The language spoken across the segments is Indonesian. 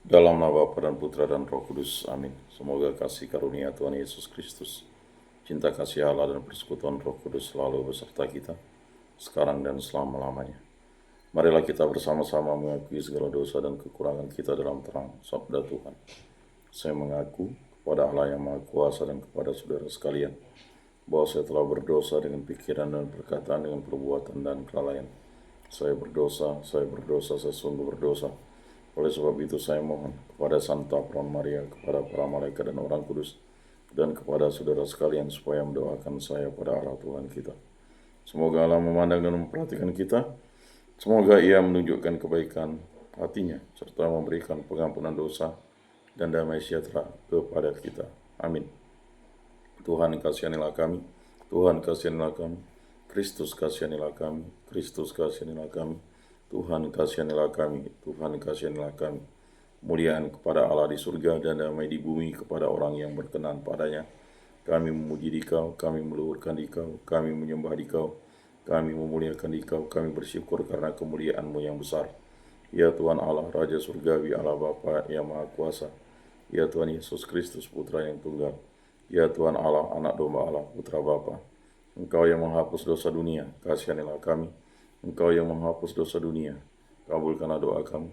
Dalam nama Bapa dan Putra dan Roh Kudus, amin. Semoga kasih karunia Tuhan Yesus Kristus, cinta kasih Allah dan persekutuan Roh Kudus selalu beserta kita, sekarang dan selama-lamanya. Marilah kita bersama-sama mengakui segala dosa dan kekurangan kita dalam terang sabda Tuhan. Saya mengaku kepada Allah yang Maha Kuasa dan kepada saudara sekalian, bahwa saya telah berdosa dengan pikiran dan perkataan, dengan perbuatan dan kelalaian. Saya berdosa, saya sungguh berdosa. Oleh sebab itu saya mohon kepada Santa Peron Maria, kepada para malaikat dan orang kudus, dan kepada saudara sekalian supaya mendoakan saya pada Allah Tuhan kita. Semoga Allah memandang dan memperhatikan kita. Semoga Ia menunjukkan kebaikan hatinya, serta memberikan pengampunan dosa dan damai sejahtera kepada kita. Amin. Tuhan kasihanilah kami, Tuhan kasihanilah kami, Kristus kasihanilah kami, Kristus kasihanilah kami, Tuhan kasihanilah kami, Tuhan kasihanilah kami. Kemuliaan kepada Allah di surga dan damai di bumi kepada orang yang berkenan padanya. Kami memuji Dikau, kami meluhurkan Dikau, kami menyembah Dikau, kami memuliakan Dikau, kami bersyukur karena kemuliaan-Mu yang besar. Ya Tuhan Allah, Raja Surgawi, Allah Bapa yang Maha Kuasa. Ya Tuhan Yesus Kristus, Putra yang tunggal. Ya Tuhan Allah, Anak Domba Allah, Putra Bapa. Engkau yang menghapus dosa dunia, kasihanilah kami. Engkau yang menghapus dosa dunia, kabulkanlah doa kami.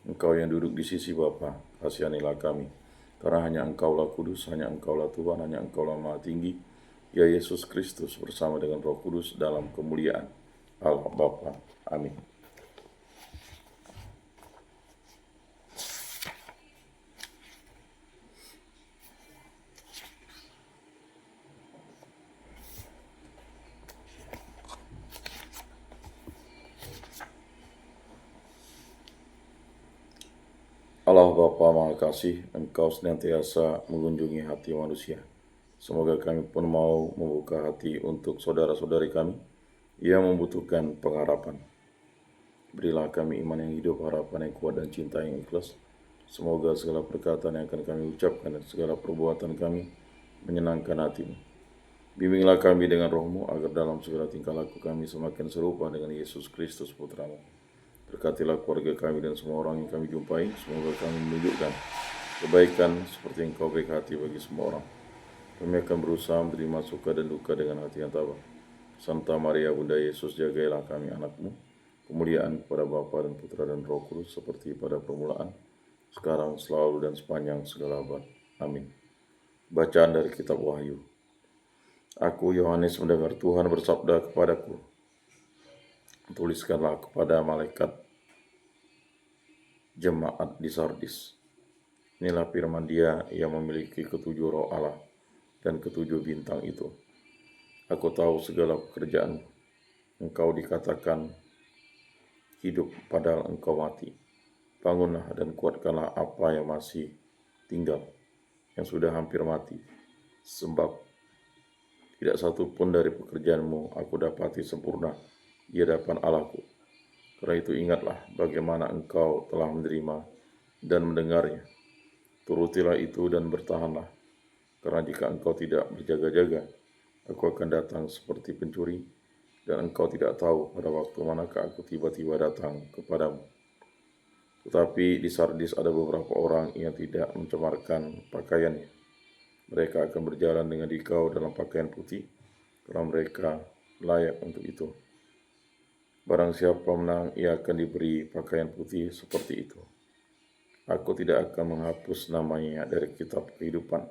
Engkau yang duduk di sisi Bapa, kasihanilah kami. Karena hanya Engkaulah kudus, hanya Engkaulah Tuhan, hanya Engkaulah Maha Tinggi. Ya Yesus Kristus bersama dengan Roh Kudus dalam kemuliaan Allah Bapa. Amin. Allah Bapa Maha Kasih, Engkau senantiasa mengunjungi hati manusia. Semoga kami pun mau membuka hati untuk saudara-saudari kami yang membutuhkan pengharapan. Berilah kami iman yang hidup, harapan yang kuat, dan cinta yang ikhlas. Semoga segala perkataan yang akan kami ucapkan dan segala perbuatan kami menyenangkan hati-Mu. Bimbinglah kami dengan Roh-Mu agar dalam segala tingkah laku kami semakin serupa dengan Yesus Kristus Putra-Mu. Berkatilah keluarga kami dan semua orang yang kami jumpai. Semoga kami menunjukkan kebaikan seperti Engkau baik hati bagi semua orang. Kami akan berusaha menerima suka dan duka dengan hati yang tabah. Santa Maria Bunda Yesus, jagailah kami anak-Mu. Kemuliaan kepada Bapa dan Putra dan Roh Kudus seperti pada permulaan, sekarang, selalu, dan sepanjang segala abad. Amin. Bacaan dari Kitab Wahyu. Aku, Yohanes, mendengar Tuhan bersabda kepadaku, tuliskanlah kepada malaikat jemaat di Sardis. Inilah firman Dia yang memiliki ketujuh roh Allah dan ketujuh bintang itu. Aku tahu segala pekerjaanmu. Engkau dikatakan hidup padahal engkau mati. Bangunlah dan kuatkanlah apa yang masih tinggal, yang sudah hampir mati. Sebab tidak satu pun dari pekerjaanmu aku dapati sempurna di hadapan Allahku. Karena itu ingatlah bagaimana engkau telah menerima dan mendengarnya. Turutilah itu dan bertahanlah. Karena jika engkau tidak berjaga-jaga, aku akan datang seperti pencuri, dan engkau tidak tahu pada waktu manakah aku tiba-tiba datang kepadamu. Tetapi di Sardis ada beberapa orang yang tidak mencemarkan pakaiannya. Mereka akan berjalan dengan dikau dalam pakaian putih, karena mereka layak untuk itu. Barang siapa menang, ia akan diberi pakaian putih seperti itu. Aku tidak akan menghapus namanya dari kitab kehidupan,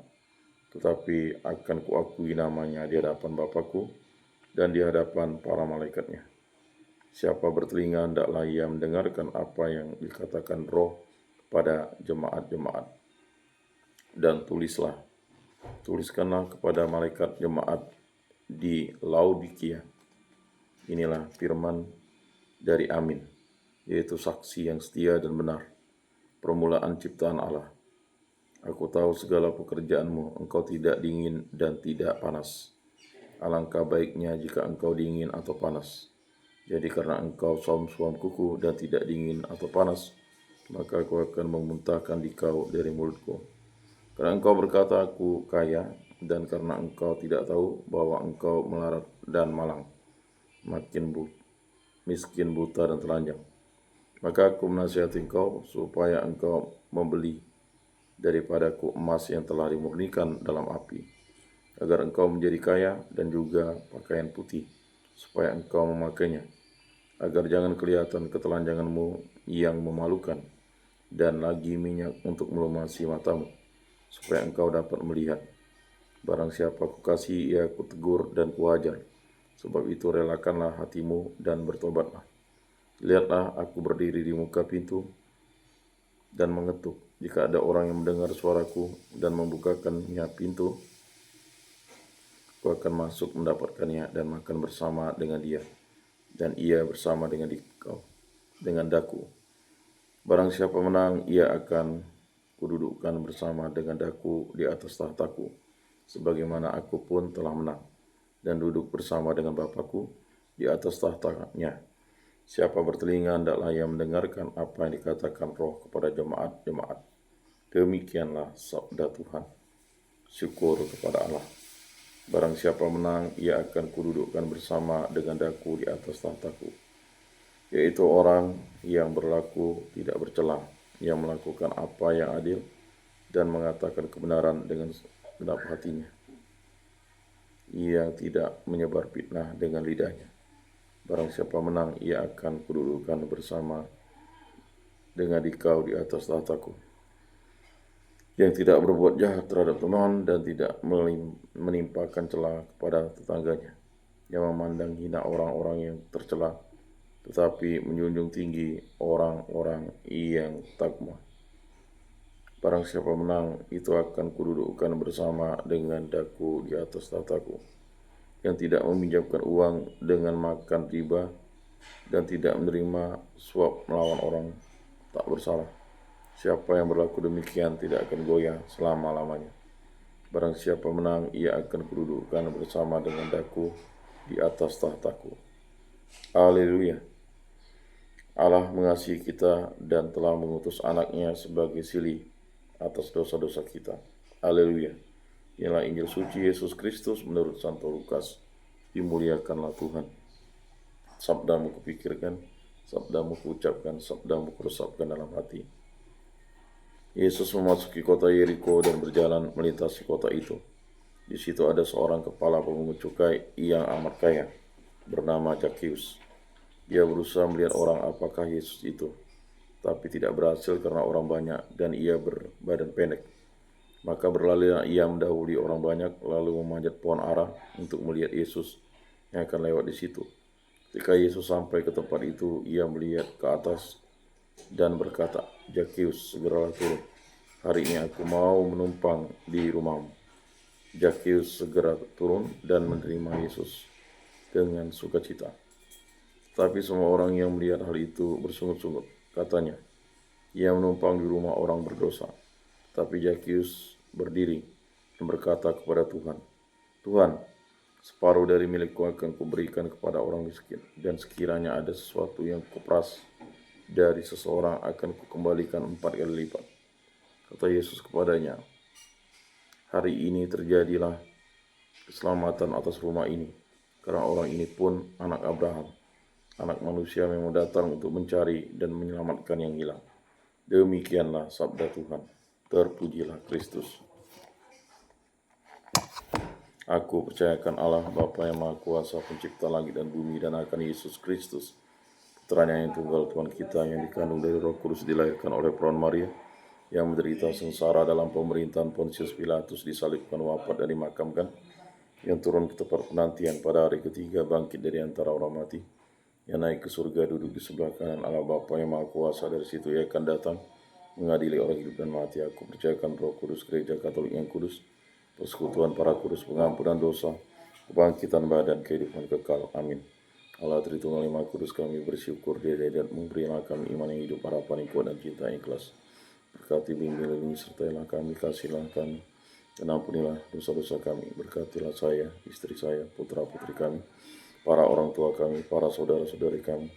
tetapi akan kuakui namanya di hadapan Bapakku dan di hadapan para malaikatnya. Siapa bertelinga, hendaklah ia mendengarkan apa yang dikatakan Roh kepada jemaat-jemaat. Dan tuliskanlah kepada malaikat jemaat di Laodikia. Inilah firman dari Amin, yaitu saksi yang setia dan benar, permulaan ciptaan Allah. Aku tahu segala pekerjaanmu, engkau tidak dingin dan tidak panas. Alangkah baiknya jika engkau dingin atau panas. Jadi karena engkau suam-suam kuku dan tidak dingin atau panas, maka aku akan memuntahkan dikau dari mulutku. Karena engkau berkata aku kaya, dan karena engkau tidak tahu bahwa engkau melarat dan malang, miskin, buta, dan telanjang. Maka aku menasihati engkau supaya engkau membeli daripadaku emas yang telah dimurnikan dalam api, agar engkau menjadi kaya, dan juga pakaian putih, supaya engkau memakainya, agar jangan kelihatan ketelanjanganmu yang memalukan, dan lagi minyak untuk melumasi matamu, supaya engkau dapat melihat. Barang siapa kukasihi, ia kutegur dan kuajar. Sebab itu relakanlah hatimu dan bertobatlah. Lihatlah, aku berdiri di muka pintu dan mengetuk. Jika ada orang yang mendengar suaraku dan membukakannya pintu, aku akan masuk mendapatkannya dan makan bersama dengan dia, dan ia bersama dengan daku. Barang siapa menang, ia akan kududukkan bersama dengan daku di atas tahtaku, sebagaimana aku pun telah menang dan duduk bersama dengan Bapakku di atas tahtanya. Siapa bertelinga, hendaklah ia mendengarkan apa yang dikatakan Roh kepada jemaat-jemaat. Demikianlah sabda Tuhan. Syukur kepada Allah. Barang siapa menang, ia akan kududukkan bersama dengan daku di atas tahtaku, yaitu orang yang berlaku tidak bercela, yang melakukan apa yang adil, dan mengatakan kebenaran dengan genap hatinya. Ia tidak menyebar fitnah dengan lidahnya. Barang siapa menang, ia akan kududukan bersama dengan dikau di atas tahtaku, yang tidak berbuat jahat terhadap teman dan tidak menimpakan celah kepada tetangganya, yang memandang hina orang-orang yang tercela, tetapi menjunjung tinggi orang-orang yang takwa. Barang siapa menang, itu akan kududukkan bersama dengan daku di atas tahtaku, yang tidak meminjamkan uang dengan makan riba, dan tidak menerima suap melawan orang tak bersalah. Siapa yang berlaku demikian tidak akan goyah selama-lamanya. Barang siapa menang, ia akan kududukkan bersama dengan daku di atas tahtaku. Haleluya. Allah mengasihi kita dan telah mengutus anaknya sebagai silih atas dosa-dosa kita. Haleluya. Inilah Injil suci Yesus Kristus menurut Santo Lukas. Dimuliakanlah Tuhan. Sabdamu kupikirkan, sabdamu kuucapkan, sabdamu kuresapkan dalam hati. Yesus memasuki kota Yeriko dan berjalan melintasi kota itu. Di situ ada seorang kepala pemungut cukai yang amat kaya, bernama Zakheus. Dia berusaha melihat orang apakah Yesus itu, tapi tidak berhasil karena orang banyak dan ia berbadan pendek. Maka berlarilah ia mendahului orang banyak, lalu memanjat pohon ara untuk melihat Yesus yang akan lewat di situ. Ketika Yesus sampai ke tempat itu, ia melihat ke atas dan berkata, "Zakheus, segeralah turun. Hari ini aku mau menumpang di rumahmu." Zakheus segera turun dan menerima Yesus dengan sukacita. Tapi semua orang yang melihat hal itu bersungut-sungut. Katanya, "Ia menumpang di rumah orang berdosa." Tapi Zakheus berdiri dan berkata kepada Tuhan, "Tuhan, separuh dari milikku akan kuberikan kepada orang miskin, dan sekiranya ada sesuatu yang kuperas dari seseorang akan kukembalikan 4 kali lipat." Kata Yesus kepadanya, "Hari ini terjadilah keselamatan atas rumah ini, karena orang ini pun anak Abraham. Anak manusia memang datang untuk mencari dan menyelamatkan yang hilang." Demikianlah sabda Tuhan. Terpujilah Kristus. Aku percayakan Allah Bapa yang Maha Kuasa, pencipta langit dan bumi, dan akan Yesus Kristus, putranya yang tunggal Tuhan kita, yang dikandung dari Roh Kudus, dilahirkan oleh perawan Maria, yang menderita sengsara dalam pemerintahan Pontius Pilatus, disalibkan, wafat dan dimakamkan, yang turun ke tempat penantian, pada hari ketiga bangkit dari antara orang mati, yang naik ke surga, duduk di sebelah kanan Allah Bapa yang Maha Kuasa. Dari situ ia akan datang mengadili orang hidup dan mati. Aku percayakan Roh Kudus, Gereja Katolik yang kudus, persekutuan para kudus, pengampunan dosa, kebangkitan badan, kehidupan kekal. Amin. Allah Tritunggal yang Maha Kudus, kami bersyukur dia dan memberilah kami iman yang hidup, harapan yang kuat, dan cinta yang ikhlas. Berkati, bimbing, sertailah kami, kasihilah kami, dan ampunilah dosa-dosa kami. Berkatilah saya, istri saya, putra-putri kami, para orang tua kami, para saudara-saudari kami,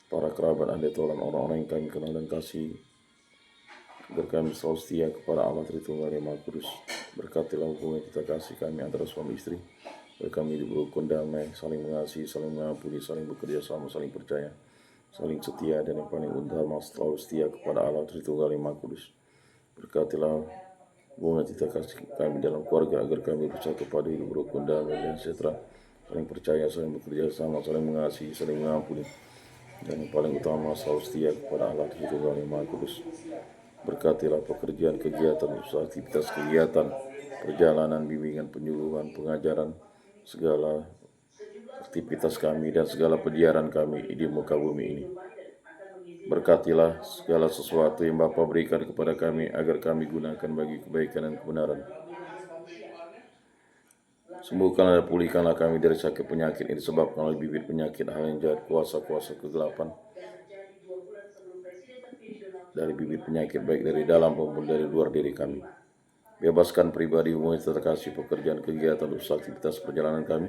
para kerabat, adik tolong, orang-orang yang kami kenal dan kasih, agar kami selalu setia kepada Allah Tritunggal yang Maha Kudus. Berkatilah hubungan kita kasih kami antara suami istri, agar kami hidup rukun, damai, saling mengasihi, saling mengampuni, saling bekerja sama, saling percaya, saling setia, dan yang paling utama selalu setia kepada Allah Tritunggal Yang Maha Kudus. Berkatilah bunga cita kasih kami dalam keluarga, agar kami bersatu pada hidup rukun, damai, dan sejahtera, saling percaya, saling bekerja sama, saling mengasihi, saling mengampuni, dan yang paling utama selalu setia kepada Allah Tritunggal Yang Maha Kudus. Berkatilah pekerjaan, kegiatan, usaha, aktivitas kegiatan, perjalanan, bimbingan, penyuluhan, pengajaran, segala aktivitas kami dan segala pediaran kami di muka bumi ini. Berkatilah segala sesuatu yang Bapa berikan kepada kami, agar kami gunakan bagi kebaikan dan kebenaran. Sembuhkanlah dan pulihkanlah kami dari sakit penyakit yang disebabkan oleh bibit penyakit, hal yang jahat, kuasa-kuasa kegelapan, dari bibit penyakit baik dari dalam maupun dari luar diri kami. Bebaskan pribadi, hubungan terkasih, pekerjaan, kegiatan, usaha, aktivitas perjalanan kami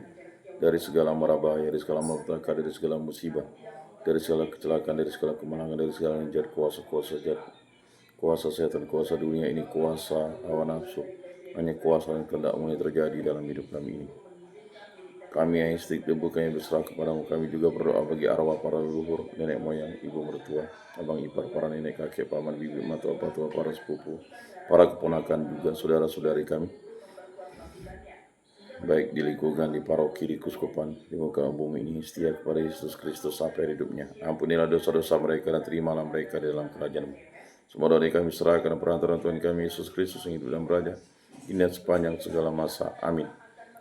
dari segala mara bahaya, dari segala malapetaka, dari segala musibah, dari segala kecelakaan, dari segala kemenangan, dari segala yang jahat, kuasa-kuasa jahat, kuasa setan, kuasa dunia ini, kuasa hawa nafsu. Hanya kuasa yang kehendak-Mu yang terjadi dalam hidup kami ini. Kami yang istri debu, kami berserah kepadamu. Kami juga berdoa bagi arwah para leluhur, nenek moyang, ibu mertua, abang ipar, para nenek kakek, paman, bibi, mata, patua, para sepupu, para keponakan, juga saudara-saudari kami, baik di lingkungan, di paroki, di kuskupan, di muka bumi ini, setia kepada Yesus Kristus sampai hidupnya. Ampunilah dosa-dosa mereka dan terimalah mereka di dalam kerajaan-Mu. Semua doa kami serahkan perantaraan Tuhan kami Yesus Kristus yang hidup dan beraja ini sepanjang segala masa. Amin.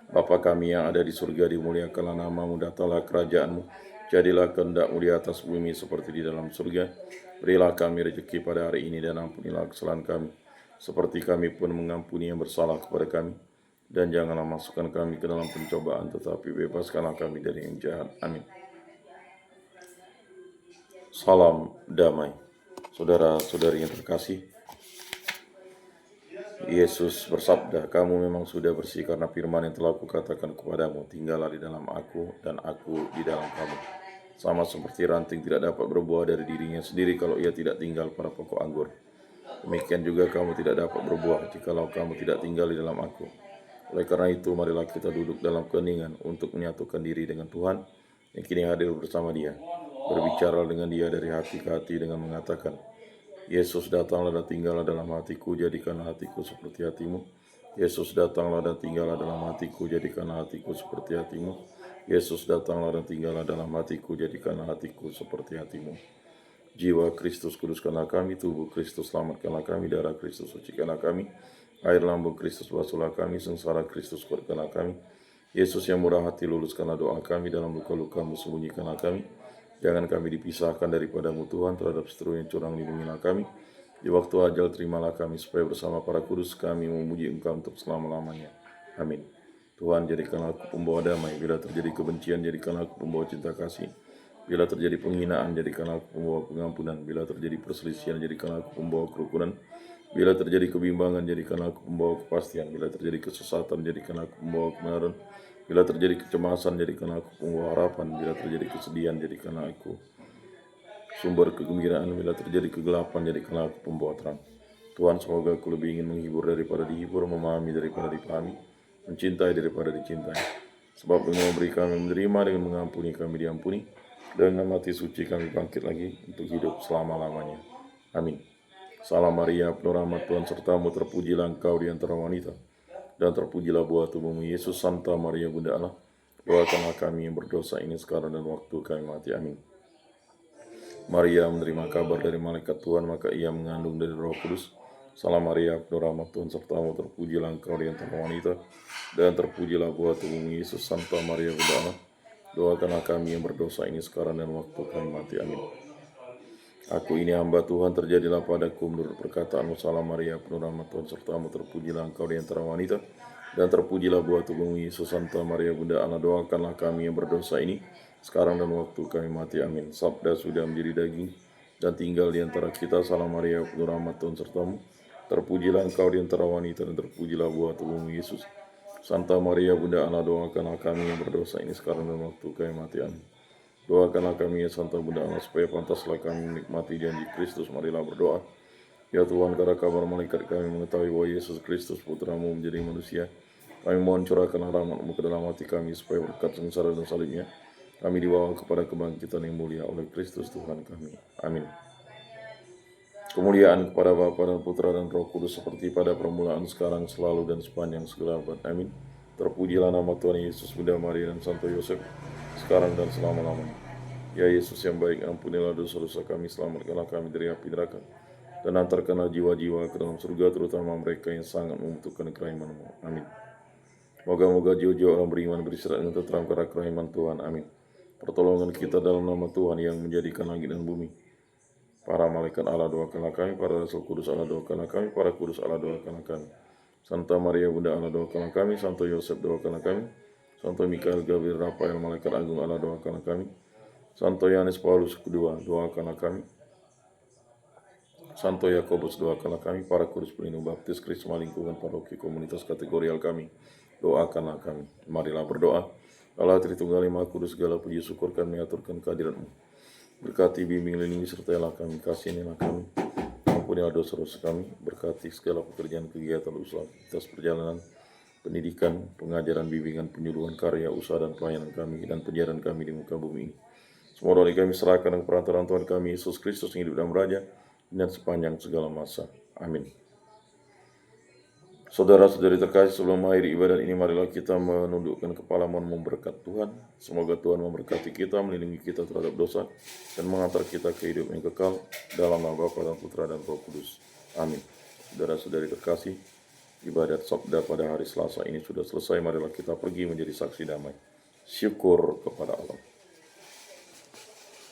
Bapa kami yang ada di surga, dimuliakanlah nama-Mu, datanglah kerajaan-Mu, jadilah kehendak-Mu di atas bumi seperti di dalam surga. Berilah kami rezeki pada hari ini, dan ampunilah kesalahan kami, seperti kami pun mengampuni yang bersalah kepada kami. Dan janganlah masukkan kami ke dalam pencobaan, tetapi bebaskanlah kami dari yang jahat. Amin. Salam damai. Saudara-saudari yang terkasih, Yesus bersabda, kamu memang sudah bersih karena firman yang telah kukatakan kepadamu. Tinggallah di dalam aku dan aku di dalam kamu. Sama seperti ranting tidak dapat berbuah dari dirinya sendiri kalau ia tidak tinggal pada pokok anggur. Demikian juga kamu tidak dapat berbuah jikalau kamu tidak tinggal di dalam aku. Oleh karena itu, marilah kita duduk dalam keheningan untuk menyatukan diri dengan Tuhan yang kini hadir bersama Dia. Berbicara dengan Dia dari hati ke hati dengan mengatakan, Yesus datanglah dan tinggallah dalam hatiku, jadikanlah hatiku seperti hatimu. Yesus datanglah dan tinggallah dalam hatiku, jadikanlah hatiku seperti hatimu. Yesus datanglah dan tinggallah dalam hatiku, jadikanlah hatiku seperti hatimu. Jiwa Kristus kuduskanlah kami, tubuh Kristus selamatkanlah kami, darah Kristus sucikanlah kami, air lambung Kristus basuhlah kami, sengsara Kristus kuatkanlah kami. Yesus yang murah hati, luluskanlah doa kami, dalam luka-luka-Mu sembunyikanlah kami. Jangan kami dipisahkan daripada-Mu Tuhan, terhadap seteru yang curang lindungilah kami. Di waktu ajal terimalah kami, supaya bersama para kudus kami memuji Engkau untuk selama-lamanya. Amin. Tuhan, jadikanlah aku pembawa damai. Bila terjadi kebencian, jadikanlah aku pembawa cinta kasih. Bila terjadi penghinaan, jadikanlah aku pembawa pengampunan. Bila terjadi perselisihan, jadikanlah aku pembawa kerukunan. Bila terjadi kebimbangan, jadikanlah aku pembawa kepastian. Bila terjadi kesesatan, jadikanlah aku pembawa kebenaran. Bila terjadi kecemasan, jadikanlah aku pembawa harapan. Bila terjadi kesedihan, jadikanlah aku sumber kegembiraan. Bila terjadi kegelapan, jadikanlah aku pembawa terang. Tuhan, semoga aku lebih ingin menghibur daripada dihibur, memahami daripada dipahami, mencintai daripada dicintai. Sebab Engkau memberi kami menerima, dengan mengampuni kami diampuni, dengan mati suci kami bangkit lagi untuk hidup selama-lamanya. Amin. Salam Maria, penuh rahmat Tuhan sertamu, terpujilah engkau di antara wanita, dan terpujilah buah tubuhmu Yesus. Santa Maria Bunda Allah, doakanlah kami yang berdosa ini sekarang dan waktu kami mati. Amin. Maria menerima kabar dari malaikat Tuhan, maka ia mengandung dari Roh Kudus. Salam Maria, penuh rahmat Tuhan sertamu, terpujilah engkau di antara wanita, dan terpujilah buah tubuhmu Yesus. Santa Maria Bunda Allah, doakanlah kami yang berdosa ini sekarang dan waktu kami mati. Amin. Aku ini hamba Tuhan, terjadilah padaku menurut perkataanmu. Salam Maria, penuh rahmat Tuhan sertamu, terpujilah engkau di antara wanita, dan terpujilah buah tubuhmu Yesus. Santa Maria Bunda Allah, doakanlah kami yang berdosa ini sekarang dan waktu kami mati. Amin. Sabda sudah menjadi daging dan tinggal di antara kita. Salam Maria, penuh rahmat Tuhan sertamu, terpujilah engkau di antara wanita, dan terpujilah buah tubuhmu Yesus. Santa Maria Bunda Allah, doakanlah kami yang berdosa ini sekarang dan waktu kami mati. Amin. Doakanlah kami ya Santa Bunda Allah, supaya pantaslah kami menikmati janji Kristus. Marilah berdoa. Ya Tuhan, karena kabar malaikat kami mengetahui bahwa Yesus Kristus Putramu menjadi manusia, kami mohon curahkanlah rahmat-Mu ke dalam hati kami, supaya berkat sengsara dan salibnya Kami dibawa kepada kebangkitan yang mulia oleh Kristus Tuhan kami. Amin. Kemuliaan kepada Bapa dan Putra dan Roh Kudus seperti pada permulaan, sekarang, selalu, dan sepanjang segala abad. Amin. Terpujilah nama Tuhan Yesus, Bunda Maria, dan Santo Yosef, sekarang dan selama-lamanya. Ya Yesus yang baik, ampunilah dosa-dosa kami, selamatkanlah kami dari api neraka, dan antarkanlah jiwa-jiwa ke dalam surga, terutama mereka yang sangat membutuhkan kerahiman-Mu. Amin. Moga-moga jiwa-jiwa orang beriman beristirahat dengan tenteram karena kerahiman Tuhan. Amin. Pertolongan kita dalam nama Tuhan yang menjadikan langit dan bumi. Para malaikat Allah doakanlah kami, para rasul kudus Allah doakanlah kami, para kudus Allah doakanlah kami. Santa Maria Bunda Allah doakanlah kami, Santo Yosef doakanlah kami, Santo Mikael, Gabriel, Rafael, malaikat agung Allah doakanlah kami, Santo Yohanes Paulus II doakanlah kami, Santo Yakobus doakanlah kami, para kudus pelindung baptis, Krisma lingkungan paroki komunitas kategorial kami, doakanlah kami. Marilah berdoa. Allah Tritunggal Maha Kudus, segala puji syukur kami aturkan kehadirat-Mu. Berkati, bimbing, lindungi, sertailah kami, kasihanilah kami, ampunilah dosa-dosa kami, berkati segala pekerjaan, kegiatan, usaha, aktivitas perjalanan, pendidikan, pengajaran, bimbingan, penyuluhan, karya, usaha, dan pelayanan kami, dan penjarahan kami di muka bumi ini. Semua doa kami serahkan dengan perantaraan Tuhan kami, Yesus Kristus yang hidup dan beraja, dan sepanjang segala masa. Amin. Saudara-saudari terkasih, sebelum mengakhiri ibadat ini, marilah kita menundukkan kepala mohon berkat Tuhan. Semoga Tuhan memberkati kita, melindungi kita terhadap dosa, dan mengantar kita ke hidup yang kekal, dalam nama Bapa dan Putra dan Roh Kudus. Amin. Saudara-saudari terkasih, ibadat sabda pada hari Selasa ini sudah selesai. Marilah kita pergi menjadi saksi damai. Syukur kepada Allah.